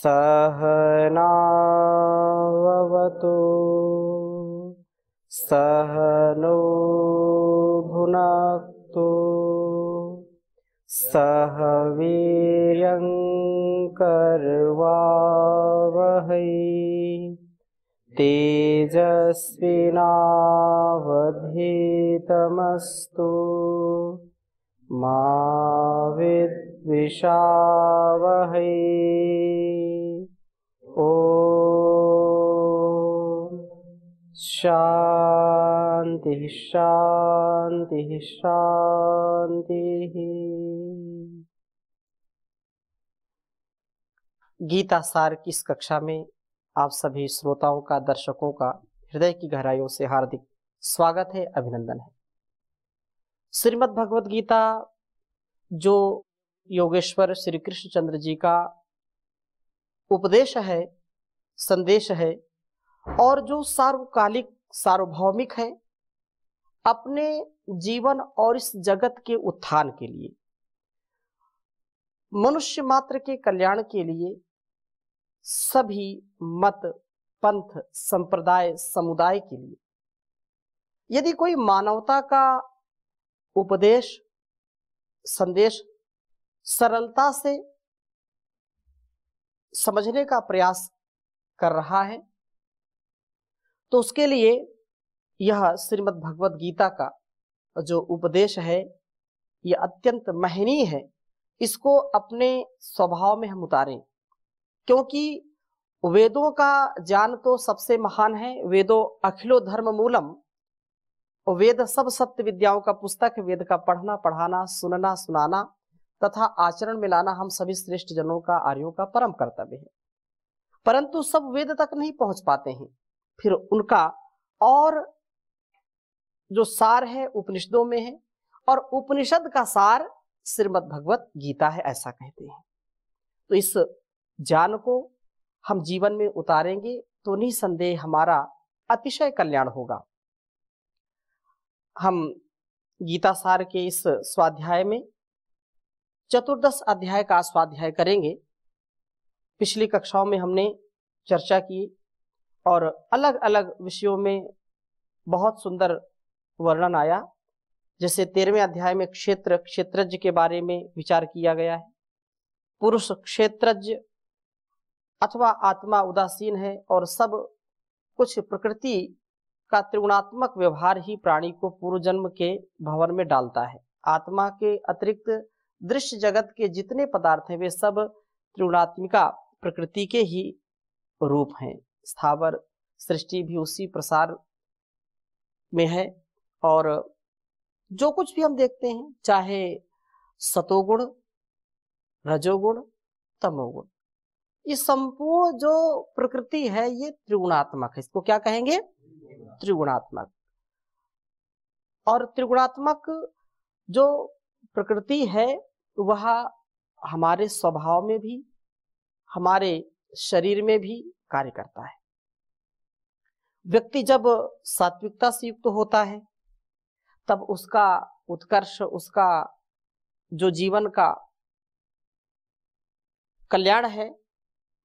सहनाववतु सहनो भुनक्तु सह वीर्यं करवावहै तेजस्विनावधीतमस्तु मा विद्विषावहै। ओम शांति शांति शांति। गीता सार की इस कक्षा में आप सभी श्रोताओं का, दर्शकों का हृदय की गहराइयों से हार्दिक स्वागत है, अभिनंदन है। श्रीमद् भगवत गीता जो योगेश्वर श्री कृष्णचंद्र जी का उपदेश है, संदेश है, और जो सार्वकालिक सार्वभौमिक है, अपने जीवन और इस जगत के उत्थान के लिए, मनुष्य मात्र के कल्याण के लिए सभी मत, पंथ, संप्रदाय, समुदाय के लिए यदि कोई मानवता का उपदेश, संदेश सरलता से समझने का प्रयास कर रहा है, तो उसके लिए यह श्रीमद् भगवत गीता का जो उपदेश है यह अत्यंत महनीय है। इसको अपने स्वभाव में हम उतारें, क्योंकि वेदों का ज्ञान तो सबसे महान है। वेदो अखिलो धर्म मूलम, वेद सब सत्य विद्याओं का पुस्तक। वेद का पढ़ना, पढ़ाना, सुनना, सुनाना तथा आचरण में लाना हम सभी श्रेष्ठ जनों का, आर्यों का परम कर्तव्य है। परंतु सब वेद तक नहीं पहुंच पाते हैं, फिर उनका और जो सार है उपनिषदों में है, और उपनिषद का सार श्रीमद् भगवत गीता है, ऐसा कहते हैं। तो इस ज्ञान को हम जीवन में उतारेंगे तो निसंदेह हमारा अतिशय कल्याण होगा। हम गीता सार के इस स्वाध्याय में चतुर्दश अध्याय का स्वाध्याय करेंगे। पिछली कक्षाओं में हमने चर्चा की और अलग अलग विषयों में बहुत सुंदर वर्णन आया। जैसे 13वें अध्याय में क्षेत्रज्ञ के बारे में विचार किया गया है। पुरुष क्षेत्रज्ञ अथवा आत्मा उदासीन है और सब कुछ प्रकृति का त्रिगुणात्मक व्यवहार ही प्राणी को पूर्व जन्म के भंवर में डालता है। आत्मा के अतिरिक्त दृश्य जगत के जितने पदार्थ हैं वे सब त्रिगुणात्मिका प्रकृति के ही रूप हैं। स्थावर सृष्टि भी उसी प्रसार में है, और जो कुछ भी हम देखते हैं, चाहे सतोगुण, रजोगुण, तमोगुण, ये संपूर्ण जो प्रकृति है ये त्रिगुणात्मक है। इसको क्या कहेंगे? त्रिगुणात्मक। और त्रिगुणात्मक जो प्रकृति है वह हमारे स्वभाव में भी, हमारे शरीर में भी कार्य करता है। व्यक्ति जब सात्विकता से युक्त होता है तब उसका उत्कर्ष, उसका जो जीवन का कल्याण है,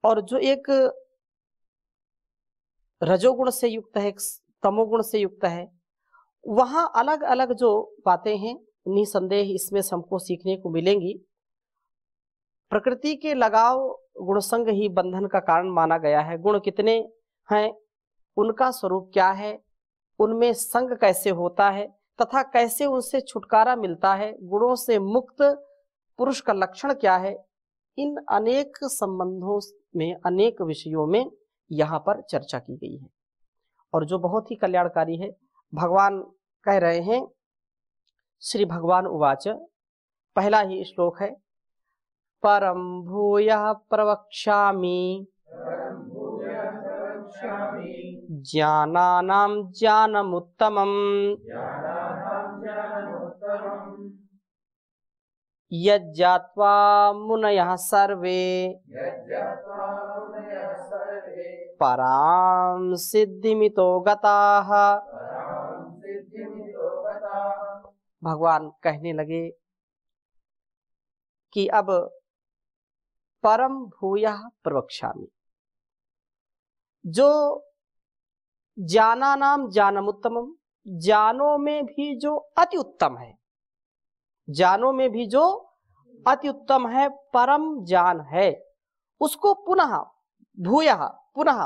और जो एक रजोगुण से युक्त है, एक तमोगुण से युक्त है, वहां अलग अलग जो बातें हैं निसंदेह इसमें हमको सीखने को मिलेंगी। प्रकृति के लगाव गुणसंग ही बंधन का कारण माना गया है। गुण कितने हैं, उनका स्वरूप क्या है, उनमें संग कैसे होता है तथा कैसे उनसे छुटकारा मिलता है, गुणों से मुक्त पुरुष का लक्षण क्या है, इन अनेक संबंधों में, अनेक विषयों में यहाँ पर चर्चा की गई है, और जो बहुत ही कल्याणकारी है। भगवान कह रहे हैं, श्री भगवान उवाच, पहला ही श्लोक है, परम भूयः प्रवक्ष्यामि ज्ञानानां ज्ञानमुत्तमम् यज्ञात्वा मुनयः सर्वे परां सिद्धिमितो गताः। भगवान कहने लगे कि अब परम भूयः प्रवक्ष्यामि। जो जाना नाम जानमुत्तमम, जानो में भी जो अति उत्तम है, जानो में भी जो अति उत्तम है, परम जान है, उसको पुनः भूयः पुनः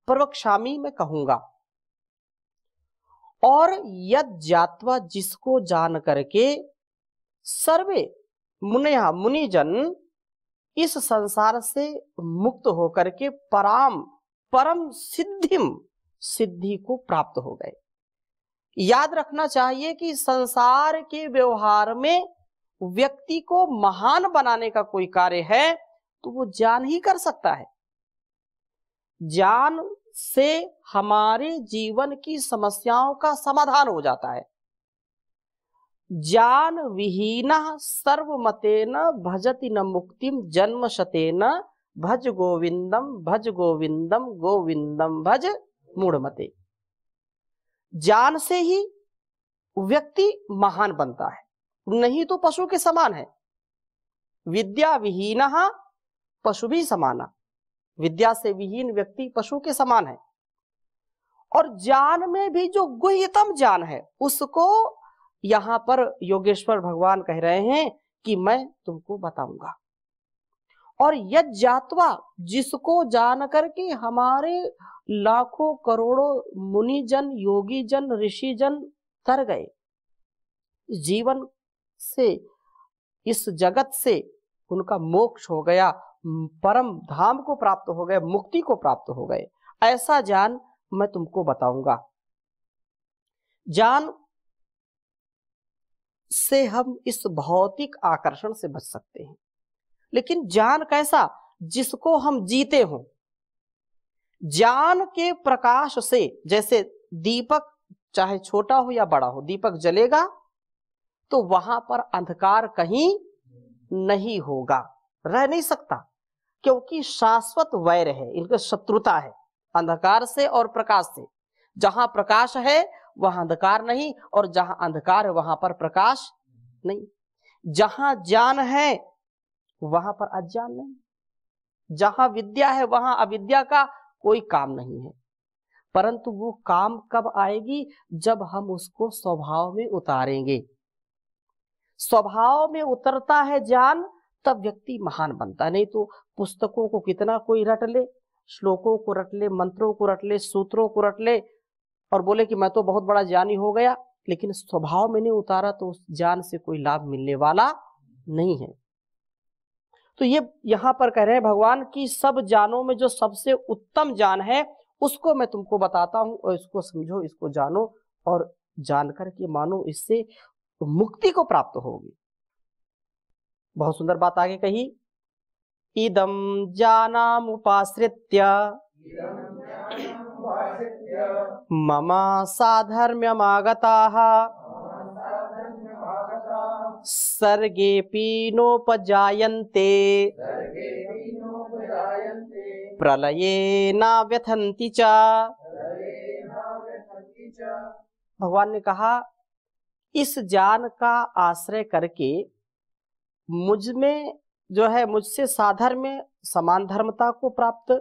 प्रवक्ष्यामि मैं कहूंगा। और यद ज्ञात्वा जिसको जान करके सर्वे मुनयः मुनिजन इस संसार से मुक्त होकर के परम सिद्धि को प्राप्त हो गए। याद रखना चाहिए कि संसार के व्यवहार में व्यक्ति को महान बनाने का कोई कार्य है तो वो ज्ञान ही कर सकता है। ज्ञान से हमारे जीवन की समस्याओं का समाधान हो जाता है। ज्ञान विहीनः सर्वमतेन भजति न मुक्तिम जन्मशतेन भज गोविंदम गोविंदम भज मूढ़मते। ज्ञान से ही व्यक्ति महान बनता है, नहीं तो पशु के समान है। विद्या विहीनः पशु भी समाना, विद्या से विहीन व्यक्ति पशु के समान है। और ज्ञान में भी जो गुह्यतम ज्ञान है उसको यहां पर योगेश्वर भगवान कह रहे हैं कि मैं तुमको बताऊंगा। और यद ज्ञात्वा जिसको जान करके हमारे लाखों करोड़ों मुनिजन योगी जन ऋषि जन तर गए, जीवन से इस जगत से उनका मोक्ष हो गया, परम धाम को प्राप्त हो गए, मुक्ति को प्राप्त हो गए, ऐसा ज्ञान मैं तुमको बताऊंगा। ज्ञान से हम इस भौतिक आकर्षण से बच सकते हैं, लेकिन ज्ञान कैसा? जिसको हम जीते हो। ज्ञान के प्रकाश से, जैसे दीपक चाहे छोटा हो या बड़ा हो, दीपक जलेगा तो वहां पर अंधकार कहीं नहीं होगा, रह नहीं सकता, क्योंकि शाश्वत वैर है, इनका शत्रुता है अंधकार से और प्रकाश से। जहां प्रकाश है वहां अंधकार नहीं, और जहां अंधकार है वहां पर प्रकाश नहीं। जहां ज्ञान है वहां पर अज्ञान नहीं, जहां विद्या है वहां अविद्या का कोई काम नहीं है। परंतु वो काम कब आएगी? जब हम उसको स्वभाव में उतारेंगे। स्वभाव में उतरता है ज्ञान, तब व्यक्ति महान बनता है। नहीं तो पुस्तकों को कितना कोई रट ले, श्लोकों को रट ले, मंत्रों को रट ले, सूत्रों को रट ले और बोले कि मैं तो बहुत बड़ा ज्ञानी हो गया, लेकिन स्वभाव में नहीं उतारा तो उस ज्ञान से कोई लाभ मिलने वाला नहीं है। तो ये यहां पर कह रहे हैं भगवान की सब ज्ञानों में जो सबसे उत्तम ज्ञान है उसको मैं तुमको बताता हूं, और इसको समझो, इसको जानो, और जानकर के मानो, इससे मुक्ति को प्राप्त होगी। बहुत सुंदर बात आगे कही, इदम ज्ञानामुपाश्रित्य मम साधर्म्यमागताः सर्गेऽपि नोपजायन्ते प्रलये न व्यथन्ति च। भगवान ने कहा, इस ज्ञान का आश्रय करके मुझ में जो है, मुझसे साधर्म्य समान धर्मता को प्राप्त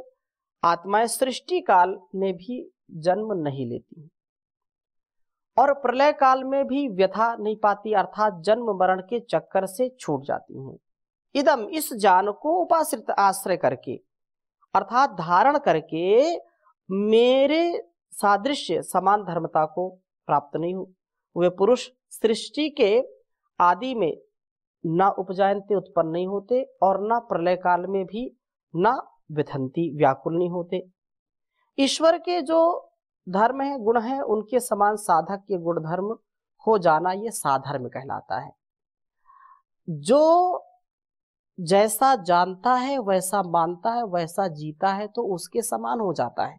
आत्माएं सृष्टि काल में भी जन्म नहीं लेती और प्रलय काल में भी व्यथा नहीं पाती, अर्थात जन्म मरण के चक्कर से छूट जाती हैं। इदम, इस ज्ञान को उपाश्रित आश्रय करके अर्थात धारण करके मेरे सादृश्य समान धर्मता को प्राप्त नहीं हुए पुरुष सृष्टि के आदि में न उपजायन्ते उत्पन्न नहीं होते और न प्रलय काल में भी न व्यथन्ति व्याकुल नहीं होते। ईश्वर के जो धर्म है, गुण है, उनके समान साधक के गुण धर्म हो जाना ये साधर्म कहलाता है। जो जैसा जानता है वैसा मानता है वैसा जीता है तो उसके समान हो जाता है।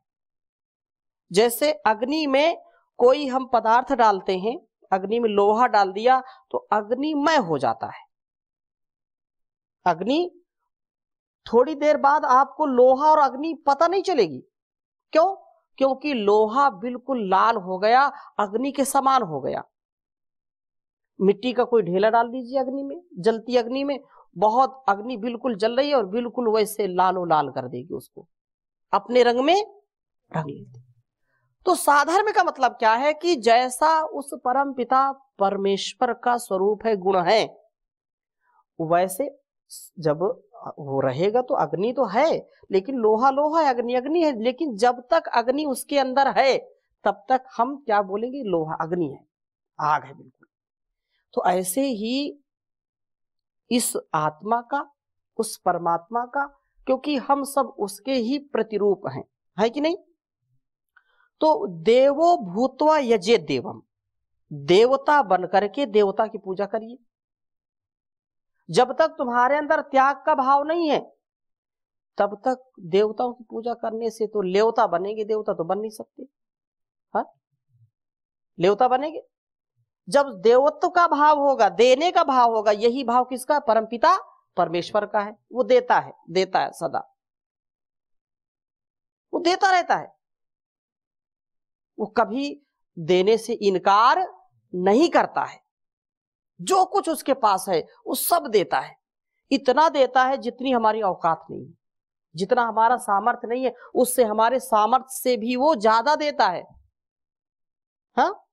जैसे अग्नि में कोई हम पदार्थ डालते हैं, अग्नि में लोहा डाल दिया तो अग्निमय हो जाता है। अग्नि थोड़ी देर बाद आपको लोहा और अग्नि पता नहीं चलेगी। क्यों? क्योंकि लोहा बिल्कुल लाल हो गया, अग्नि के समान हो गया। मिट्टी का कोई ढेला डाल दीजिए अग्नि में, जलती अग्नि में, बहुत अग्नि बिल्कुल जल रही है और बिल्कुल वैसे लालो लाल कर देगी, उसको अपने रंग में रंग लेती। तो साधर्म का मतलब क्या है कि जैसा उस परम पिता परमेश्वर का स्वरूप है, गुण है, वैसे जब वो रहेगा तो अग्नि तो है, लेकिन लोहा लोहा है, अग्नि अग्नि है, लेकिन जब तक अग्नि उसके अंदर है तब तक हम क्या बोलेंगे, लोहा अग्नि है, आग है बिल्कुल। तो ऐसे ही इस आत्मा का, उस परमात्मा का, क्योंकि हम सब उसके ही प्रतिरूप हैं, है कि नहीं। तो देवो भूत्वा यजेत देवम, देवता बन करके देवता की पूजा करिए। जब तक तुम्हारे अंदर त्याग का भाव नहीं है तब तक देवताओं की पूजा करने से तो लेवता बनेंगे, देवता तो बन नहीं सकते। हाँ, लेवता बनेंगे जब देवत्व का भाव होगा, देने का भाव होगा। यही भाव किसका, परमपिता परमेश्वर का है। वो देता है, देता है सदा, वो देता रहता है, वो कभी देने से इनकार नहीं करता है। जो कुछ उसके पास है वो सब देता है, इतना देता है जितनी हमारी औकात नहीं है, जितना हमारा सामर्थ्य नहीं है, उससे हमारे सामर्थ्य से भी वो ज्यादा देता है। हाँ,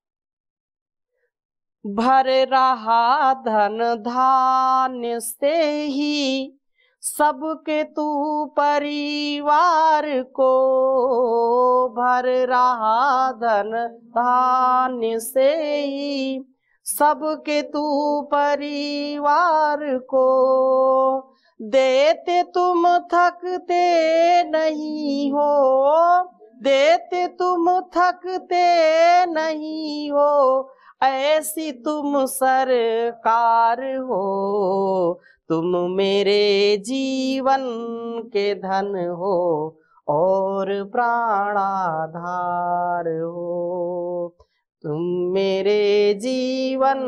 भर रहा धन धान्य से ही सबके तू परिवार को, भर रहा धन धान्य से ही सबके तू परिवार को, देते तुम थकते नहीं हो, देते तुम थकते नहीं हो, ऐसी तुम सरकार हो, तुम मेरे जीवन के धन हो और प्राणाधार हो, तुम मेरे जीवन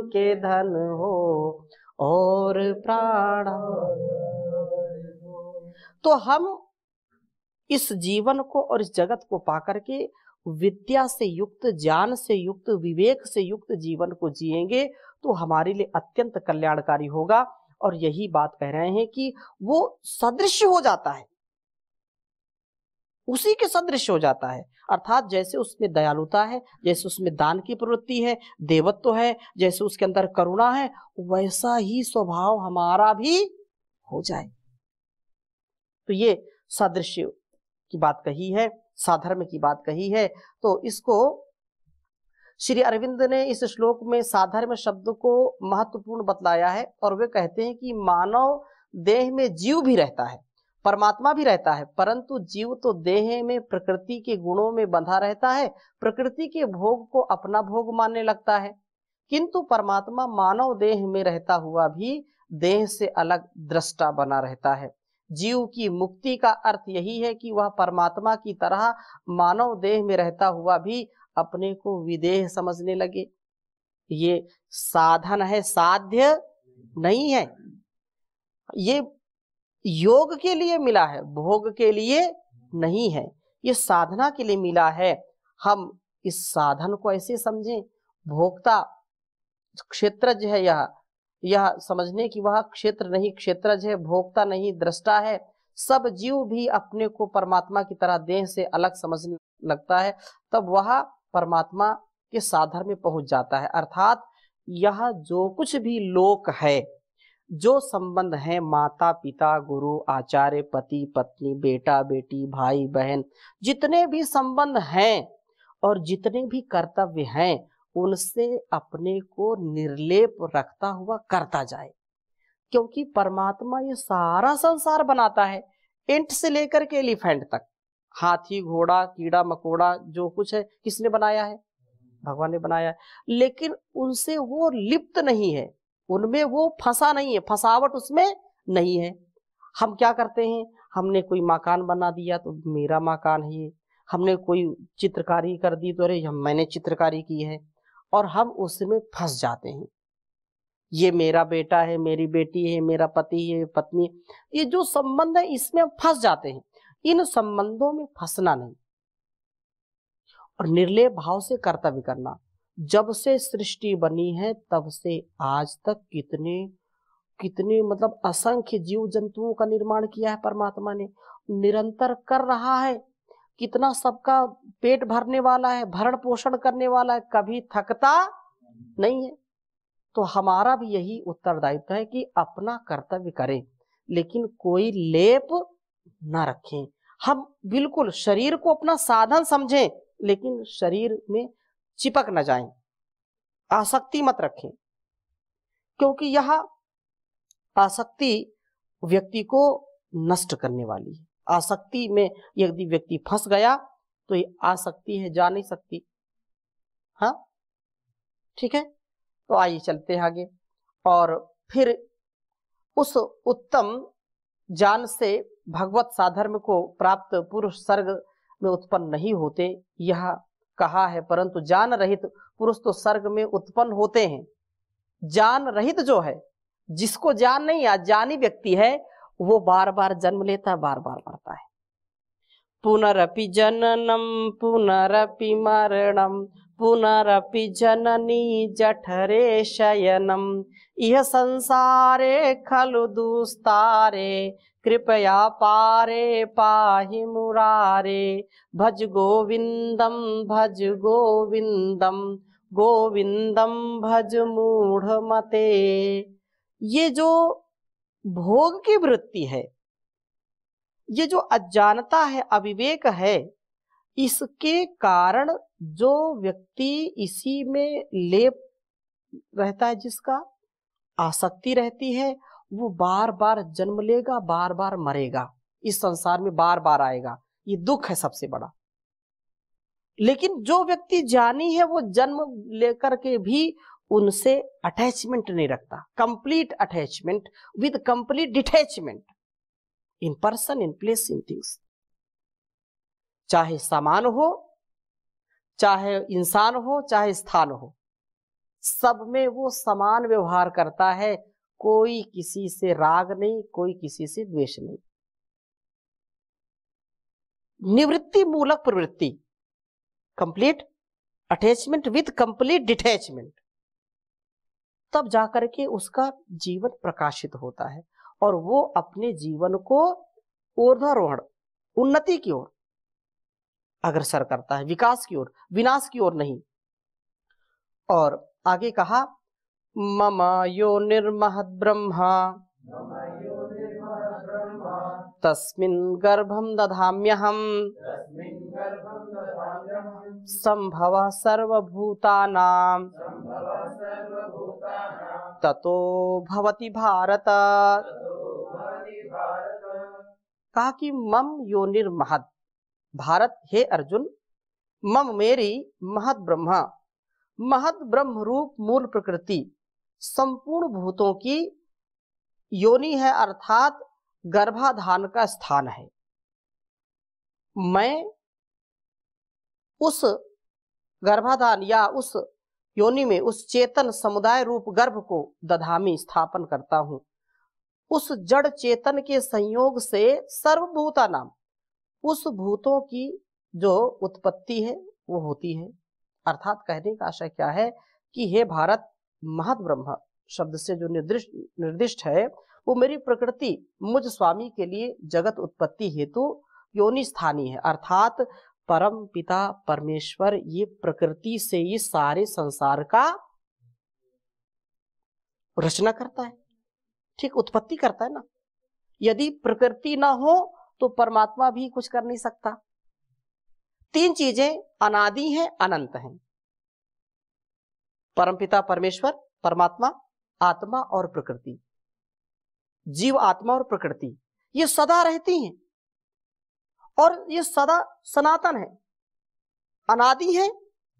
के धन हो और प्राणाधार। तो हम इस जीवन को और इस जगत को पाकर के विद्या से युक्त, ज्ञान से युक्त, विवेक से युक्त जीवन को जिएंगे तो हमारे लिए अत्यंत कल्याणकारी होगा। और यही बात कह रहे हैं कि वो सदृश हो जाता है, उसी के सदृश हो जाता है। अर्थात जैसे उसमें दयालुता है, जैसे उसमें दान की प्रवृत्ति है, देवत्व है, जैसे उसके अंदर करुणा है, वैसा ही स्वभाव हमारा भी हो जाए। तो ये सादृश्य की बात कही है, साधर्म की बात कही है। तो इसको श्री अरविंद ने इस श्लोक में साधर्म शब्द को महत्वपूर्ण बतलाया है। और वे कहते हैं कि मानव देह में जीव भी रहता है, परमात्मा भी रहता है, परंतु जीव तो देह में प्रकृति के गुणों में बंधा रहता है, प्रकृति के भोग को अपना भोग मानने लगता है। किंतु परमात्मा मानव देह में रहता हुआ भी देह से अलग दृष्टा बना रहता है। जीव की मुक्ति का अर्थ यही है कि वह परमात्मा की तरह मानव देह में रहता हुआ भी अपने को विदेह समझने लगे। ये साधन है, साध्य नहीं है। ये योग के लिए मिला है, भोग के लिए नहीं है। ये साधना के लिए मिला है। हम इस साधन को ऐसे समझें, भोक्ता क्षेत्रज है, यह समझने की वह क्षेत्र नहीं क्षेत्रज है, भोक्ता नहीं दृष्टा है। सब जीव भी अपने को परमात्मा की तरह देह से अलग समझने लगता है, तब वह परमात्मा के साधन में पहुंच जाता है। अर्थात यह जो कुछ भी लोक है, जो संबंध है माता पिता गुरु आचार्य पति पत्नी बेटा बेटी भाई बहन, जितने भी संबंध हैं और जितने भी कर्तव्य हैं, उनसे अपने को निर्लेप रखता हुआ करता जाए। क्योंकि परमात्मा ये सारा संसार बनाता है, इंट से लेकर के एलिफेंट तक, हाथी घोड़ा कीड़ा मकोड़ा जो कुछ है किसने बनाया है, भगवान ने बनाया है। लेकिन उनसे वो लिप्त नहीं है, उनमें वो फंसा नहीं है, फंसावट उसमें नहीं है। हम क्या करते हैं, हमने कोई मकान बना दिया तो मेरा मकान है ये, हमने कोई चित्रकारी कर दी तो अरे मैंने चित्रकारी की है, और हम उसमें फंस जाते हैं। ये मेरा बेटा है, मेरी बेटी है, मेरा पति है, पत्नी, ये जो संबंध है इसमें हम फंस जाते हैं। इन संबंधों में फंसना नहीं और निर्लेप भाव से कर्तव्य करना। जब से सृष्टि बनी है तब से आज तक कितने कितने मतलब असंख्य जीव जंतुओं का निर्माण किया है परमात्मा ने, निरंतर कर रहा है, कितना सबका पेट भरने वाला है, भरण पोषण करने वाला है, कभी थकता नहीं है। तो हमारा भी यही उत्तरदायित्व है कि अपना कर्तव्य करें, लेकिन कोई लेप ना रखें। हम बिल्कुल शरीर को अपना साधन समझें, लेकिन शरीर में चिपक न जाएं, आसक्ति मत रखें, क्योंकि यह आसक्ति व्यक्ति को नष्ट करने वाली है। आसक्ति में यदि व्यक्ति फंस गया तो ये आसक्ति है, जा नहीं सकती। हाँ, ठीक है। तो आइए चलते हैं आगे। और फिर उस उत्तम ज्ञान से भगवत साधर्म को प्राप्त पुरुष स्वर्ग में उत्पन्न नहीं होते, यह कहा है, परंतु ज्ञान रहित पुरुष तो स्वर्ग में उत्पन्न होते हैं। ज्ञान रहित जो है, जिसको ज्ञान नहीं, अज्ञानी व्यक्ति है, वो बार बार जन्म लेता है, बार बार मरता है। पुनरपि जननम पुनरपि मरणम पुनरपि जननी जठरे शयनम इह संसारे खलु दुस्तारे कृपया पारे पाहि मुरारे भज गोविंदम गोविंदम भज मूढ़ मते। ये जो भोग की वृत्ति है, ये जो अज्ञानता है, अविवेक है, इसके कारण जो व्यक्ति इसी में लेप रहता है, जिसका आसक्ति रहती है, वो बार बार जन्म लेगा, बार बार मरेगा, इस संसार में बार बार आएगा। ये दुख है सबसे बड़ा। लेकिन जो व्यक्ति ज्ञानी है, वो जन्म लेकर के भी उनसे अटैचमेंट नहीं रखता। Complete attachment with complete detachment in person, in place, in things. चाहे सामान हो, चाहे इंसान हो, चाहे स्थान हो, सब में वो समान व्यवहार करता है। कोई किसी से राग नहीं, कोई किसी से द्वेष नहीं। निवृत्ति मूलक प्रवृत्ति, complete attachment with complete detachment, तब जाकर के उसका जीवन प्रकाशित होता है और वो अपने जीवन को ऊर्ध्वारोहण, उन्नति की ओर अग्रसर करता है, विकास की ओर, विनाश की ओर नहीं। और आगे कहा, मम योनिर्महद् ब्रह्मा तस्मिन् गर्भं दधाम्यहम् संभवः सर्वभूतानां ततो भवति भारत। कहा कि मम योनिर्महद्, भारत हे अर्जुन, मम मेरी, महद ब्रह्मा, महद ब्रह्म रूप मूल प्रकृति संपूर्ण भूतों की योनि है, अर्थात गर्भाधान का स्थान है। मैं उस गर्भाधान या उस योनि में उस चेतन समुदाय रूप गर्भ को दधामी, स्थापन करता हूं। उस जड़ चेतन के संयोग से सर्वभूता नाम, उस भूतों की जो उत्पत्ति है वो होती है। अर्थात कहने का आशय क्या है कि हे भारत, महद ब्रह्म शब्द से जो निर्दिष्ट है, वो मेरी प्रकृति मुझ स्वामी के लिए जगत उत्पत्ति हेतु योनि स्थानी है। अर्थात परम पिता परमेश्वर ये प्रकृति से ये सारे संसार का रचना करता है, ठीक, उत्पत्ति करता है ना। यदि प्रकृति ना हो तो परमात्मा भी कुछ कर नहीं सकता। तीन चीजें अनादि हैं, अनंत हैं, परमपिता परमेश्वर, परमात्मा, आत्मा और प्रकृति। जीव, आत्मा और प्रकृति ये सदा रहती हैं और ये सदा सनातन है, अनादि है,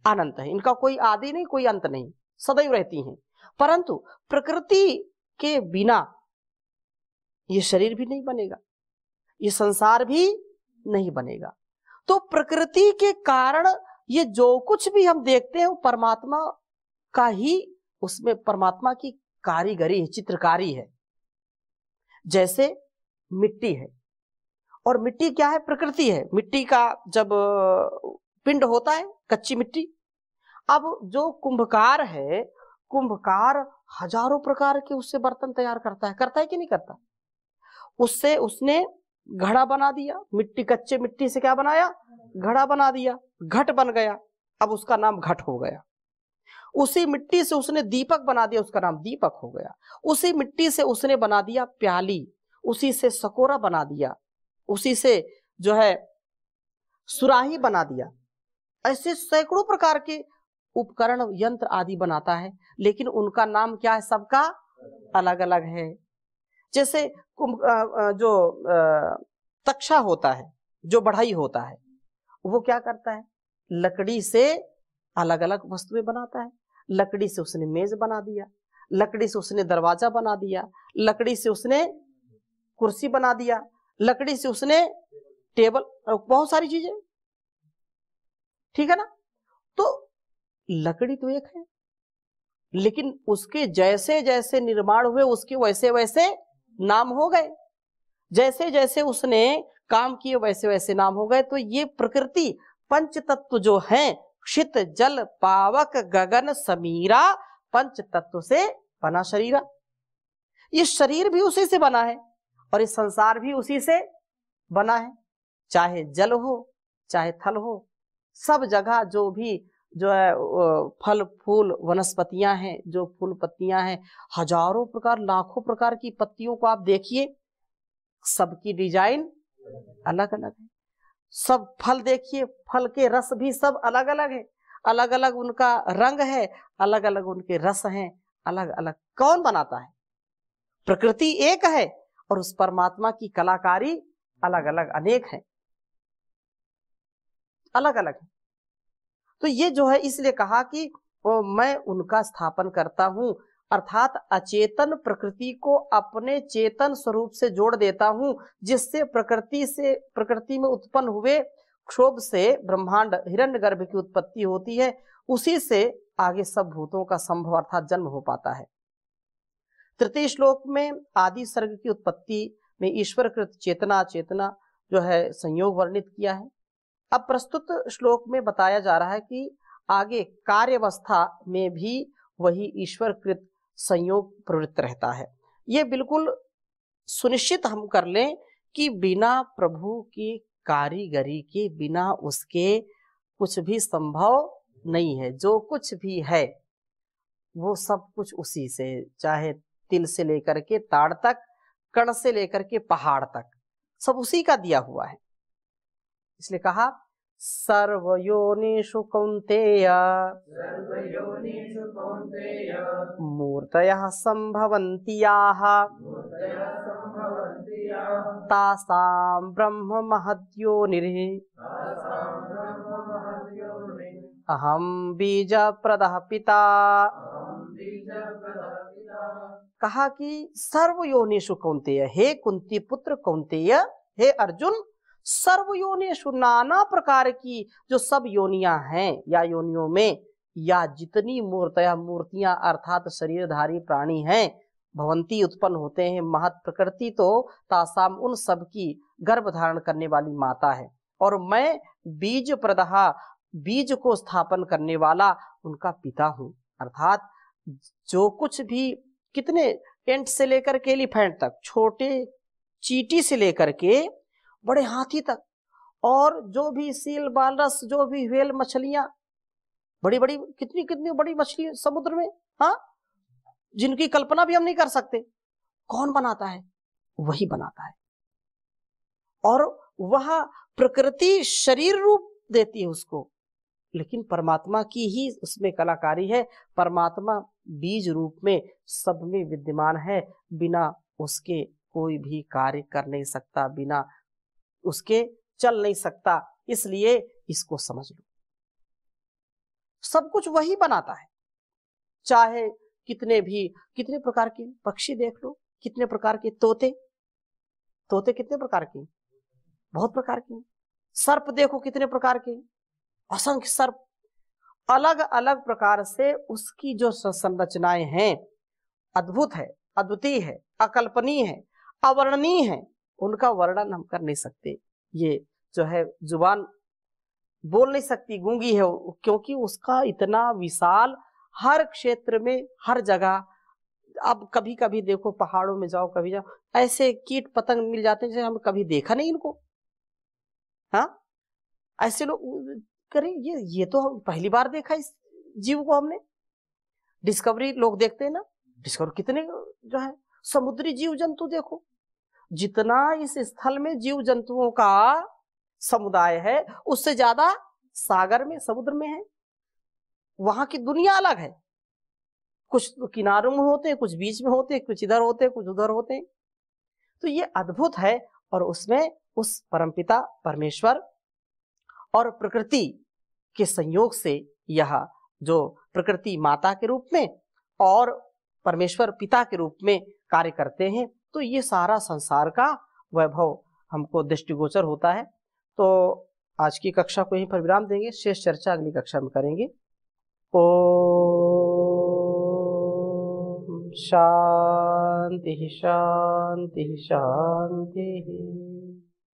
अनंत है। इनका कोई आदि नहीं, कोई अंत नहीं, सदैव रहती हैं। परंतु प्रकृति के बिना ये शरीर भी नहीं बनेगा, ये संसार भी नहीं बनेगा। तो प्रकृति के कारण ये जो कुछ भी हम देखते हैं वो परमात्मा का ही, उसमें परमात्मा की कारीगरी है, चित्रकारी है। जैसे मिट्टी है, और मिट्टी क्या है? प्रकृति है। मिट्टी का जब पिंड होता है, कच्ची मिट्टी, अब जो कुंभकार है, कुंभकार हजारों प्रकार के उससे बर्तन तैयार करता है कि नहीं करता? उससे उसने घड़ा बना दिया, मिट्टी, कच्चे मिट्टी से क्या बनाया? घड़ा बना दिया, घट बन गया, अब उसका नाम घट हो गया। उसी मिट्टी से उसने दीपक बना दिया, उसका नाम दीपक हो गया। उसी मिट्टी से उसने बना दिया प्याली, उसी से सकोरा बना दिया, उसी से जो है सुराही बना दिया। ऐसे सैकड़ों प्रकार के उपकरण, यंत्र आदि बनाता है, लेकिन उनका नाम क्या है? सबका अलग अलग है। जैसे जो तक्षा होता है, जो बढ़ई होता है, वो क्या करता है? लकड़ी से अलग अलग वस्तुएं बनाता है। लकड़ी से उसने मेज बना दिया, लकड़ी से उसने दरवाजा बना दिया, लकड़ी से उसने कुर्सी बना दिया, लकड़ी से उसने टेबल, बहुत सारी चीजें, ठीक है ना? तो लकड़ी तो एक है, लेकिन उसके जैसे जैसे निर्माण हुए उसके वैसे वैसे नाम हो गए, जैसे जैसे उसने काम किए वैसे वैसे नाम हो गए। तो ये प्रकृति पंच तत्व जो हैं, क्षित जल पावक गगन समीरा, पंच तत्व से बना शरीरा। ये शरीर भी उसी से बना है और ये संसार भी उसी से बना है। चाहे जल हो चाहे थल हो, सब जगह जो है फल फूल वनस्पतियां हैं, जो फूल पत्तियां हैं, हजारों प्रकार लाखों प्रकार की पत्तियों को आप देखिए, सबकी डिजाइन अलग अलग है। सब फल देखिए, फल के रस भी सब अलग अलग है, अलग अलग उनका रंग है, अलग अलग उनके रस हैं, अलग अलग। कौन बनाता है? प्रकृति एक है और उस परमात्मा की कलाकारी अलग अलग अनेक है, अलग अलग है। तो ये जो है, इसलिए कहा कि मैं उनका स्थापन करता हूं, अर्थात अचेतन प्रकृति को अपने चेतन स्वरूप से जोड़ देता हूं, जिससे प्रकृति में उत्पन्न हुए क्षोभ से ब्रह्मांड हिरण्यगर्भ की उत्पत्ति होती है, उसी से आगे सब भूतों का संभव अर्थात जन्म हो पाता है। तृतीय श्लोक में आदि सर्ग की उत्पत्ति में ईश्वरकृत चेतना चेतना जो है संयोग वर्णित किया है। अब प्रस्तुत श्लोक में बताया जा रहा है कि आगे कार्यावस्था में भी वही ईश्वरकृत संयोग प्रवृत्त रहता है। ये बिल्कुल सुनिश्चित हम कर लें कि बिना प्रभु की कारीगरी के, बिना उसके कुछ भी संभव नहीं है। जो कुछ भी है वो सब कुछ उसी से, चाहे तिल से लेकर के ताड़ तक, कण से लेकर के पहाड़ तक, सब उसी का दिया हुआ है। इसलिए कहा सर्वयोनिषु कौन्तेय मूर्तयः सम्भवन्ति याः तासां ब्रह्म महद्योनिः अहं बीजप्रदः पिता। कहा कि सर्वयोनिषु कौन्तेय, हे कुंती पुत्र कौन्तेय, हे अर्जुन, सर्वयोनिषु नाना प्रकार की जो सब योनियां हैं या योनियों में, या जितनी मूर्तियां अर्थात शरीरधारी प्राणी हैं, भवंती उत्पन्न होते हैं, महत प्रकृति तो तासाम उन सब की गर्भ धारण करने वाली माता है, और मैं बीज प्रदहा, बीज को स्थापन करने वाला उनका पिता हूं। अर्थात जो कुछ भी, कितने एंट से लेकर के एलिफेंट तक, छोटे चींटी से लेकर के बड़े हाथी तक, और जो भी सील बालरस, जो भी व्हेल मछलियां, बड़ी बड़ी कितनी कितनी बड़ी मछली समुद्र में, हाँ, जिनकी कल्पना भी हम नहीं कर सकते, कौन बनाता है? वही बनाता है। और वह प्रकृति शरीर रूप देती है उसको, लेकिन परमात्मा की ही उसमें कलाकारी है। परमात्मा बीज रूप में सब में विद्यमान है, बिना उसके कोई भी कार्य कर नहीं सकता, बिना उसके चल नहीं सकता। इसलिए इसको समझ लो, सब कुछ वही बनाता है। चाहे कितने प्रकार के पक्षी देख लो, कितने प्रकार के तोते कितने प्रकार के, बहुत प्रकार के। सर्प देखो कितने प्रकार के, असंख्य सर्प, अलग अलग प्रकार से उसकी जो संरचनाएं हैं अद्भुत है, अद्वितीय है, अकल्पनीय है, अवर्णनीय है। उनका वर्णन हम कर नहीं सकते। ये जो है जुबान बोल नहीं सकती, गूंगी है, क्योंकि उसका इतना विशाल, हर क्षेत्र में हर जगह अब कभी कभी देखो पहाड़ों में जाओ, कभी जाओ, ऐसे कीट पतंग मिल जाते हैं जैसे हम कभी देखा नहीं इनको। हाँ, ऐसे लोग करें, ये तो हम पहली बार देखा इस जीव को हमने। डिस्कवरी लोग देखते हैं ना, डिस्कवरी कितने जो है समुद्री जीव जंतु देखो, जितना इस स्थल में जीव जंतुओं का समुदाय है उससे ज्यादा सागर में, समुद्र में है। वहां की दुनिया अलग है, कुछ किनारों में होते हैं, कुछ बीच में होते हैं, कुछ इधर होते हैं, कुछ उधर होते हैं। तो ये अद्भुत है। और उसमें उस परमपिता परमेश्वर और प्रकृति के संयोग से यह जो प्रकृति माता के रूप में और परमेश्वर पिता के रूप में कार्य करते हैं, तो ये सारा संसार का वैभव हमको दृष्टिगोचर होता है। तो आज की कक्षा को यहीं पर विराम देंगे, शेष चर्चा अगली कक्षा में करेंगे। ओम शांति शांति शांति।